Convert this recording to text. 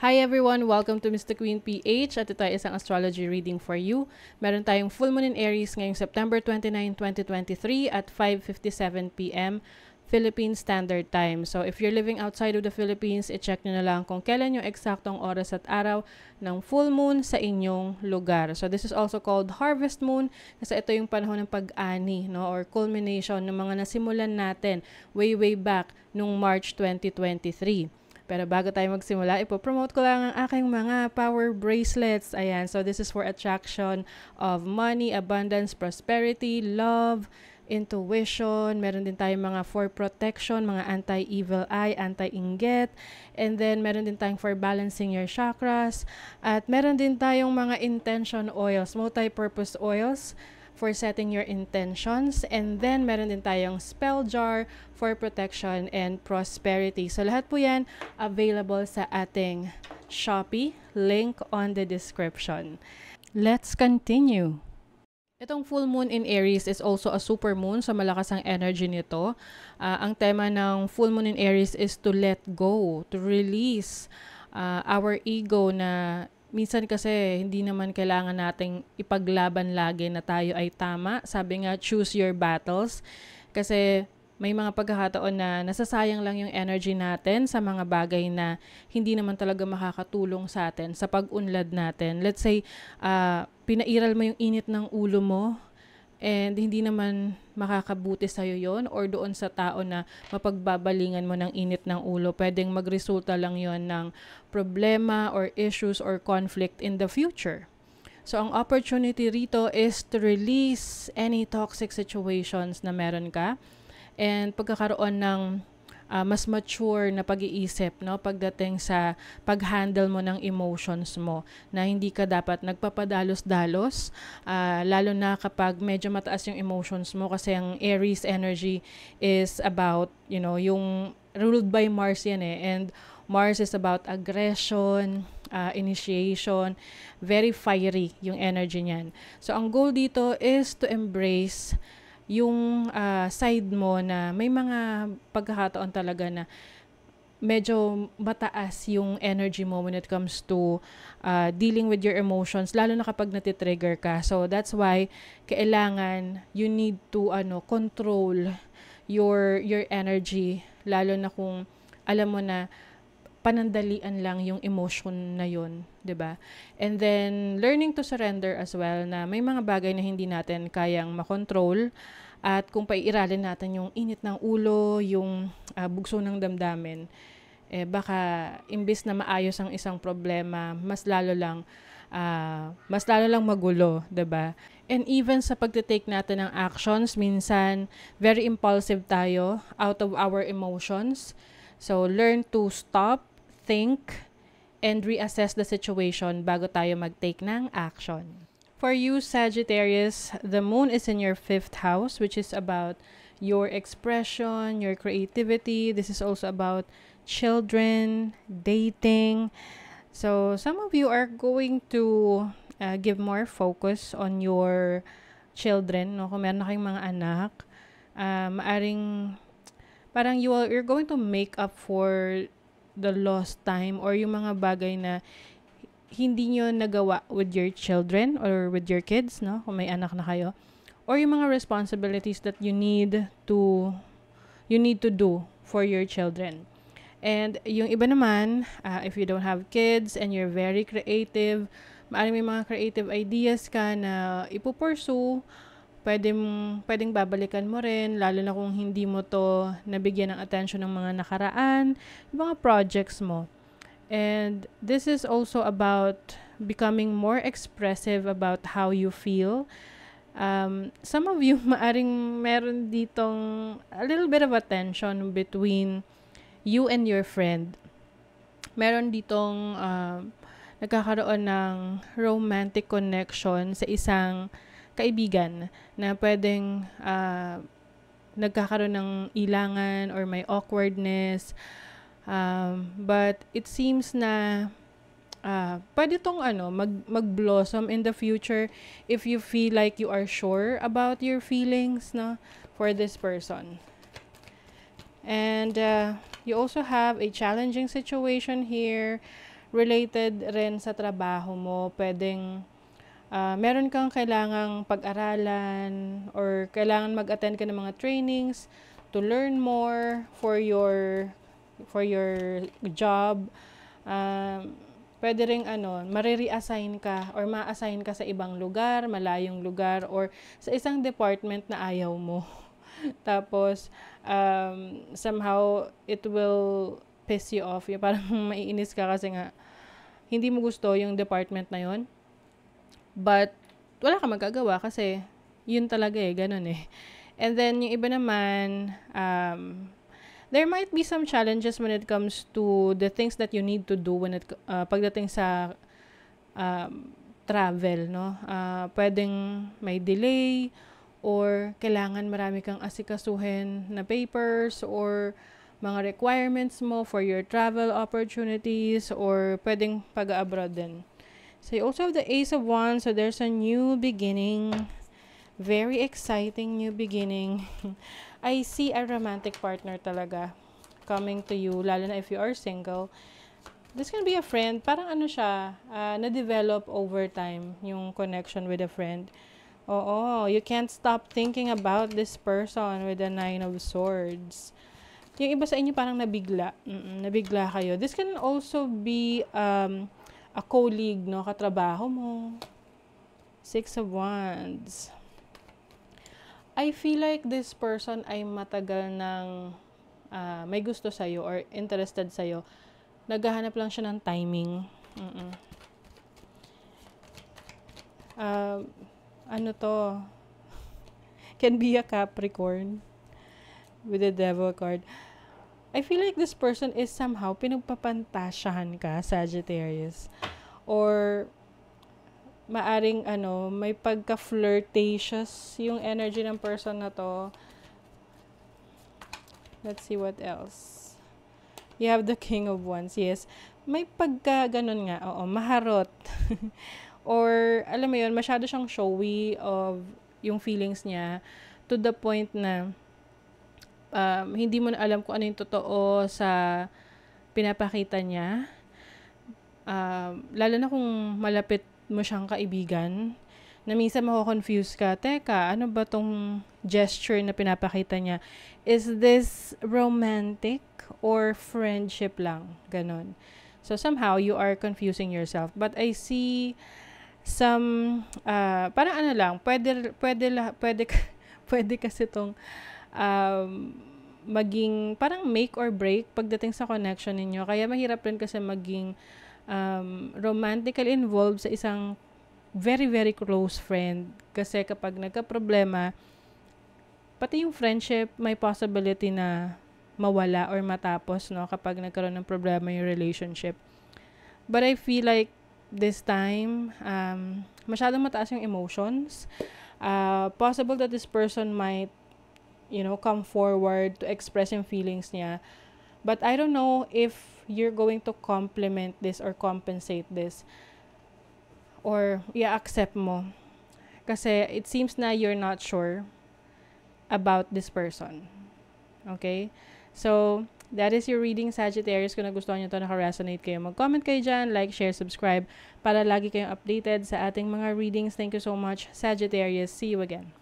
Hi everyone! Welcome to Mr. Queen PH at ito ay isang astrology reading for you. Meron tayong full moon in Aries ngayong September 29, 2023 at 5:57 p.m. Philippine Standard Time. So if you're living outside of the Philippines, i-check nyo na lang kung kailan yung eksaktong oras at araw ng full moon sa inyong lugar. So this is also called harvest moon kasi ito yung panahon ng pag-ani, no, or culmination ng mga nasimulan natin way back nung March 2023. Pero bago tayo magsimula, ipopromote ko lang ang aking mga power bracelets. Ayan, so this is for attraction of money, abundance, prosperity, love, intuition. Meron din tayong mga for protection, mga anti-evil eye, anti-inggit. And then meron din tayong for balancing your chakras. At meron din tayong mga intention oils, multi-purpose oils for setting your intentions. And then, meron din tayong spell jar for protection and prosperity. So, lahat po yan available sa ating Shopee. Link on the description. Let's continue. Itong full moon in Aries is also a super moon, so malakas ang energy nito. Ang tema ng full moon in Aries is to let go, to release our ego na minsan kasi hindi naman kailangan nating ipaglaban lagi na tayo ay tama. Sabi nga, choose your battles. Kasi may mga pagkakataon na nasasayang lang yung energy natin sa mga bagay na hindi naman talaga makakatulong sa atin, sa pag-unlad natin. Let's say, pinairal mo yung init ng ulo mo and hindi naman makakabuti sa'yo yon or doon sa tao na mapagbabalingan mo ng init ng ulo. Pwedeng magresulta lang yon ng problema or issues or conflict in the future. So, ang opportunity rito is to release any toxic situations na meron ka and pagkakaroon ng mas mature na pag-iisip, no, pagdating sa pag-handle mo ng emotions mo, na hindi ka dapat nagpapadalos-dalos, lalo na kapag medyo mataas yung emotions mo kasi ang Aries energy is about, yung ruled by Mars yan and Mars is about aggression, initiation, very fiery yung energy niyan. So ang goal dito is to embrace yung side mo na may mga pagkakataon talaga na medyo mataas yung energy mo when it comes to dealing with your emotions, lalo na kapag natitrigger ka. So that's why kailangan you need to control your energy, lalo na kung alam mo na panandalian lang yung emotion na yun, 'di ba? And then learning to surrender as well, na may mga bagay na hindi natin kayang makontrol at kung paiiralin natin yung init ng ulo, yung bugso ng damdamin, baka imbis na maayos ang isang problema, mas lalo lang magulo, 'di ba? And even sa pagte-take natin ng actions, minsan very impulsive tayo out of our emotions. So learn to stop, think, and reassess the situation bago tayo mag-take ng action. For you, Sagittarius, the moon is in your 5th house, which is about your expression, your creativity. This is also about children, dating. So some of you are going to give more focus on your children, no? Kung meron na kayong mga anak, maaring parang you're going to make up for the lost time or yung mga bagay na hindi nyo nagawa with your children or with your kids, no? Kung may anak na kayo. Or yung mga responsibilities that you need to do for your children. And yung iba naman, if you don't have kids and you're very creative, maaaring may mga creative ideas ka na ipupursue, pwedeng babalikan mo rin, lalo na kung hindi mo to nabigyan ng attention ng mga nakaraan, yung mga projects mo. And this is also about becoming more expressive about how you feel. Some of you, maaring meron ditong a little bit of a tension between you and your friend. Meron ditong nagkakaroon ng romantic connection sa isang kaibigan na pwedeng nagkakaroon ng ilangan or may awkwardness. But it seems na pwede tong mag-blossom in the future if you feel like you are sure about your feelings, no, for this person. And you also have a challenging situation here related rin sa trabaho mo. Pwedeng meron kang kailangang pag-aralan or kailangan mag-attend ka ng mga trainings to learn more for your job. Pwede ring mare-reassign ka or ma-assign ka sa ibang lugar, malayong lugar, or sa isang department na ayaw mo. Tapos, somehow, it will piss you off. Yung parang maiinis ka kasi nga, hindi mo gusto yung department na yon. But, wala ka magagawa kasi, yun talaga ganun eh. And then, yung iba naman, there might be some challenges when it comes to the things that you need to do when pagdating sa travel, no? Pwedeng may delay or kailangan marami kang asikasuhin na papers or mga requirements mo for your travel opportunities or pwedeng pag-abroad din. So you also have the Ace of Wands, so there's a new beginning. Very exciting new beginning. I see a romantic partner talaga coming to you, lalo na if you are single. This can be a friend. Parang siya, na-develop over time, yung connection with a friend. Oo, you can't stop thinking about this person with the 9 of Swords. Yung iba sa inyo parang nabigla. Nabigla kayo. This can also be a colleague, no? Katrabaho mo. 6 of Wands. I feel like this person ay matagal ng may gusto sa'yo or interested sa'yo. Naghahanap lang siya ng timing. Ano to? Can be a Capricorn with the Devil card. I feel like this person is somehow pinagpapantasyahan ka, Sagittarius. Or maaring may pagka-flirtatious yung energy ng person na to. Let's see what else. You have the King of Wands. Yes. May pagka ganun nga. Oo, maharot. Or, alam mo yun, masyado siyang showy of yung feelings niya to the point na hindi mo na alam kung ano yung totoo sa pinapakita niya. Lalo na kung malapit mo siyang kaibigan, na minsan mako-confuse ka, teka, ano ba tong gesture na pinapakita niya? Is this romantic or friendship lang? Ganon. So, somehow, you are confusing yourself. But I see some, parang lang, pwede kasi tong maging, parang make or break pagdating sa connection ninyo. Kaya mahirap rin kasi maging romantically involved sa isang very, very close friend. Kasi kapag nagka-problema, pati yung friendship, may possibility na mawala or matapos, no? Kapag nagkaroon ng problema yung relationship. But I feel like this time, masyadong mataas yung emotions. Possible that this person might, come forward to express yung feelings niya. But I don't know if you're going to complement this or compensate this or i-accept mo. Kasi it seems na you're not sure about this person. Okay? So, that is your reading, Sagittarius. Kung nagustuhan nyo ito, naka-resonate kayo, mag-comment kayo dyan, like, share, subscribe para lagi kayong updated sa ating mga readings. Thank you so much, Sagittarius. See you again.